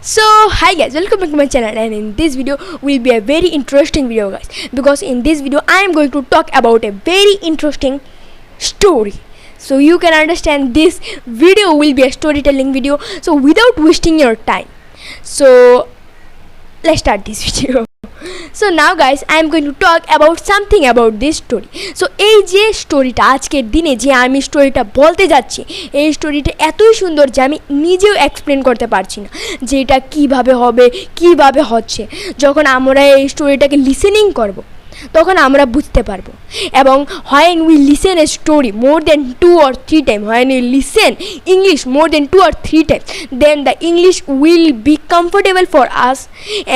So hi guys, welcome back to my channel, and in this video will be a very interesting video guys, because in this video I am going to talk about a very interesting story. So you can understand this video will be a storytelling video. So without wasting your time, so let's start this video. So now guys, I am going to talk about something about this story. So এই যে স্টোরিটা আজকের দিনে যে আমি স্টোরিটা বলতে যাচ্ছি, এই স্টোরিটা এতই সুন্দর যে আমি নিজেও এক্সপ্লেন করতে পারছি না যে এটা কীভাবে হবে, কীভাবে হচ্ছে। যখন আমরা এই স্টোরিটাকে লিসেনিং করব তখন আমরা বুঝতে পারবো। এবং when we listen a story more than 2 or 3 times, when we listen English more than 2 or 3 times, then the English will be comfortable for us,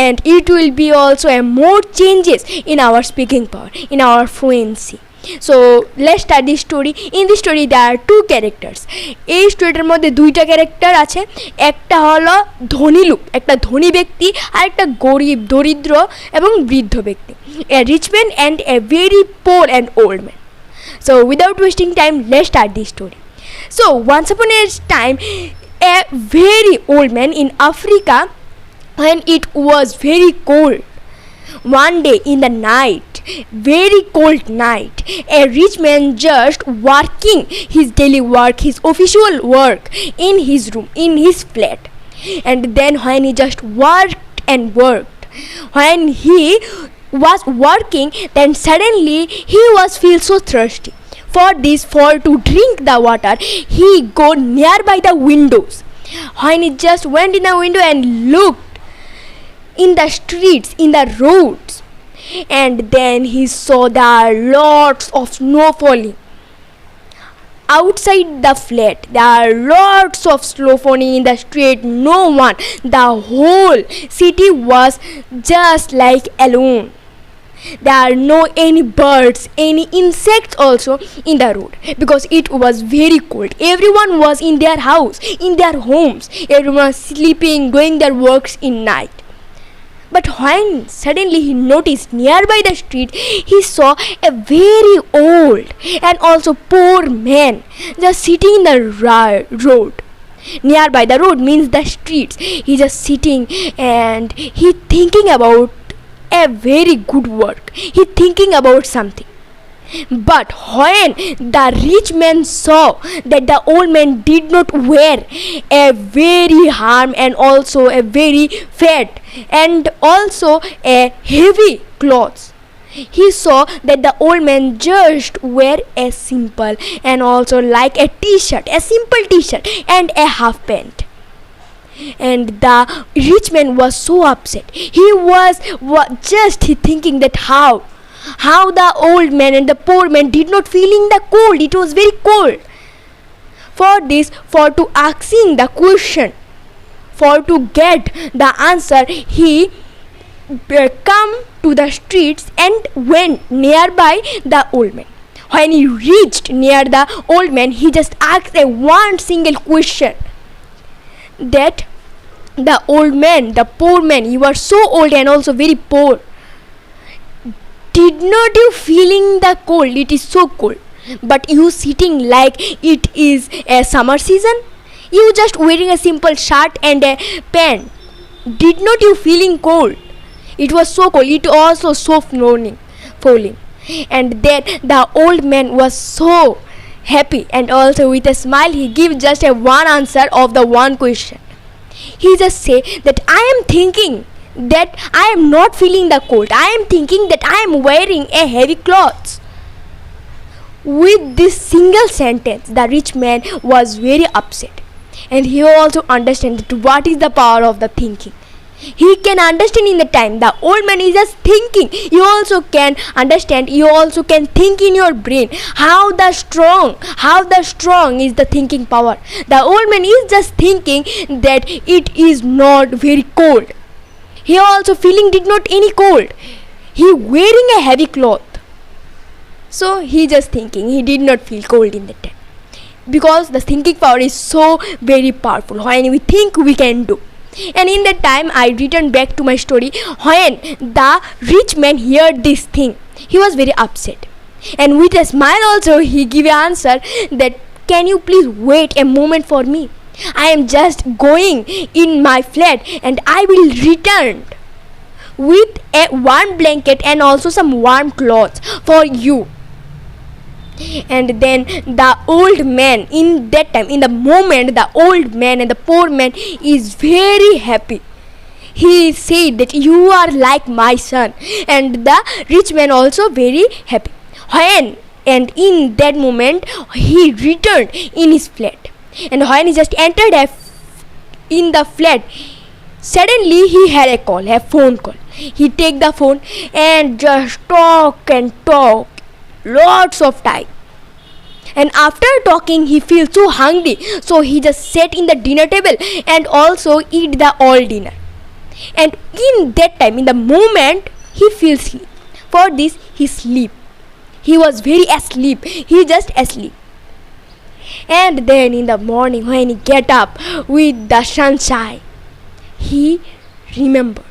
and it will be also a more changes in our speaking power, in our fluency. So let's start this story. In this story there are two characters. এই স্টোরিটার মধ্যে দুইটা character আছে। একটা হলো ধনী লোক, একটা ধনী ব্যক্তি, আর একটা গরিব দরিদ্র এবং বৃদ্ধ ব্যক্তি, a rich man and a very poor and old man. So without wasting time, let's start this story. So once upon a time, a very old man in Africa, when it was very cold, one day in the night, very cold night, a rich man just working his daily work, his official work in his room, in his flat. And then when he just worked and worked, when he was working, then suddenly he was feel so thirsty. For to drink the water, he go nearby the windows. When he just went in the window and looked in the streets, in the roads, and then he saw there are lots of snow falling outside the flat. There are lots of snow falling in the street. No one, the whole city was just like alone. There are no any birds, any insects also in the road, because it was very cold. Everyone was in their house, in their homes. Everyone was sleeping, doing their works in night. But when suddenly he noticed nearby the street, he saw a very old and also poor man just sitting in the road. Nearby the road means the streets. He just sitting and he thinking about a very good work. He thinking about something. But when the rich man saw that the old man did not wear a very harm and also a very fat and also a heavy clothes, he saw that the old man just wear a simple and also like a t-shirt, a simple t-shirt and a half pant. And the rich man was so upset. He was just thinking that how the old man and the poor man did not feeling the cold. It was very cold. For to asking the question, for to get the answer, he come to the streets and went nearby the old man. When he reached near the old man, he just asked a one single question, that the old man, the poor man, you are so old and also very poor, did not you feeling the cold? It is so cold, but you sitting like it is a summer season. You just wearing a simple shirt and a pant. Did not you feeling cold? It was so cold. It also so falling. And then the old man was so happy, and also with a smile he give just a one answer of the one question. He just say that I am thinking that I am not feeling the cold. I am thinking that I am wearing a heavy clothes. With this single sentence, the rich man was very upset, and he also understood what is the power of the thinking. He can understand in the time the old man is just thinking. You also can understand, you also can think in your brain how the strong is the thinking power. The old man is just thinking that it is not very cold. He also feeling did not any cold. He wearing a heavy cloth. So he just thinking he did not feel cold in that time, because the thinking power is so very powerful. When we think, we can do. And in that time I returned back to my story. When the rich man heard this thing, he was very upset, and with a smile also he give an answer that, can you please wait a moment for me? I am just going in my flat and I will return with a warm blanket and also some warm clothes for you. And then the old man, in that time, in the moment, the old man and the poor man is very happy. He said that you are like my son, and the rich man also very happy. And in that moment he returned in his flat, and when he just entered in the flat, suddenly he had a phone call. He take the phone and just talk and talk lots of time. And after talking, he feels so hungry, so he just sat in the dinner table and also eat the all dinner. And in that time, in the moment, he feels sleep. For this, he sleep. He was very asleep. He just asleep. And then in the morning, when he get up with the sunshine, he remembered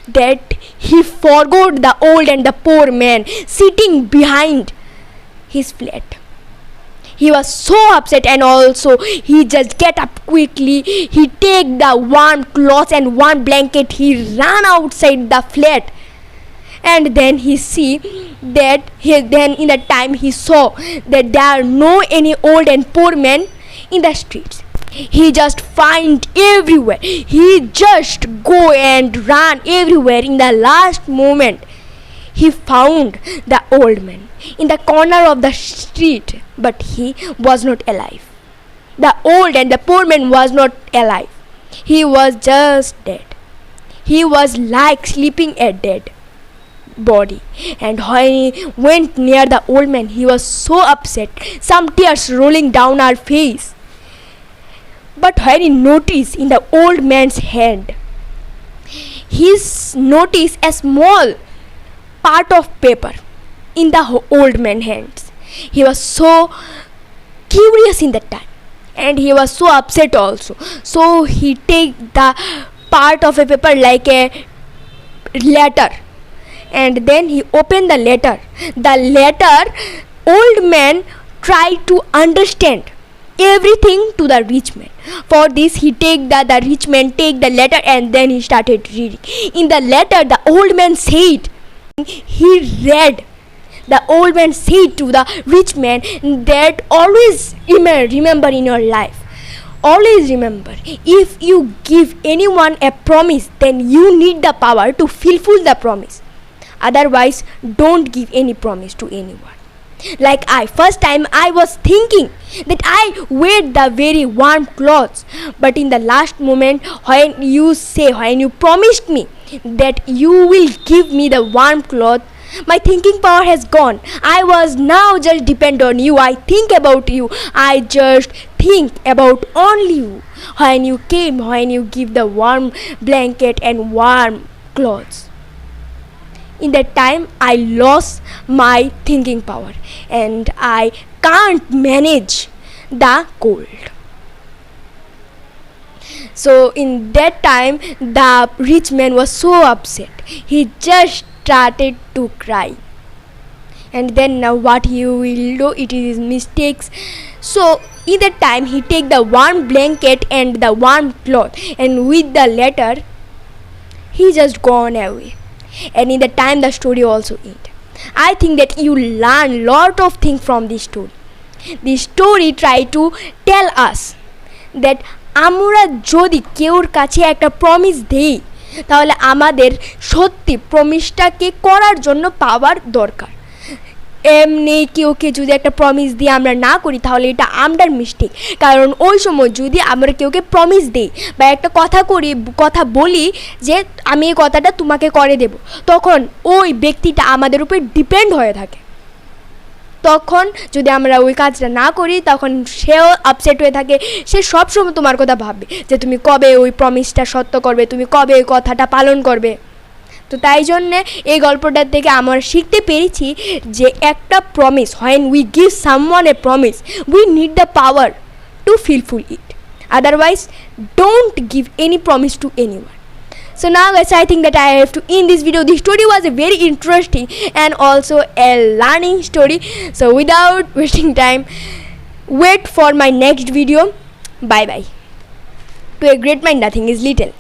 that he forgot the old and the poor man sitting behind his flat. He was so upset, and also he just get up quickly. He take the warm clothes and warm blanket. He ran outside the flat, and then he see that then in the time he saw that there are no any old and poor men in the streets. He just find everywhere. He just go and run everywhere. In the last moment, he found the old man in the corner of the street, but he was not alive. The old and the poor man was not alive. He was just dead. He was like sleeping a dead body. And when he went near the old man, he was so upset, some tears rolling down our face. But when he noticed in the old man's hand, he noticed a small part of paper in the old man's hands. He was so curious in that time, and he was so upset also. So he take the part of a paper like a letter, and then he opened the letter. The letter, old man tried to understand everything to the rich man. For this, he take the rich man take the letter, and then he started reading. In the letter, the old man said, the old man said to the rich man that always remember in your life, always remember, if you give anyone a promise, then you need the power to fulfill the promise. Otherwise, don't give any promise to anyone. Like first time I was thinking that I wear the very warm clothes, but in the last moment when you promised me that you will give me the warm cloth, my thinking power has gone. I was now just depend on you. I think about you. I just think about only you. When you came, when you give the warm blanket and warm clothes, in that time I lost my thinking power and I can't manage the cold. So in that time the rich man was so upset. He just started to cry. And then now what he will do, it is mistakes. So in that time he take the warm blanket and the warm cloth, and with the letter he just gone away. And in the time the story also end. I think that you learn lot of things from this story. This story try to tell us that আমরা যদি কেউর কাছে একটা promise দেই তাহলে আমাদের সত্যি প্রমিসটাকে করার জন্য পাওয়ার দরকার। এমনি কেউকে যদি একটা প্রমিস দিয়ে আমরা না করি তাহলে এটা আমাদের মিস্টেক। কারণ ওই সময় যদি আমরা কেউকে প্রমিস দেই বা একটা কথা বলি যে আমি এই কথাটা তোমাকে করে দেব, তখন ওই ব্যক্তিটা আমাদের উপর ডিপেন্ড হয়ে থাকে। তখন যদি আমরা ওই কাজটা না করি তখন সেও আপসেট হয়ে থাকে। সে সবসময় তোমার কথা ভাববে যে তুমি কবে ওই প্রমিসটা সত্য করবে, তুমি কবে ওই কথাটা পালন করবে। তো তাই জন্যে এই গল্পটার থেকে আমরা শিখতে পেরেছি যে একটা promise, when we give someone a promise, we need the power to fulfill it. Otherwise, don't give any promise to anyone. So now guys, I think that I have to end this video. This story was a very interesting and also a learning story. So without wasting time, wait for my next video. Bye bye. To a great mind, nothing is little.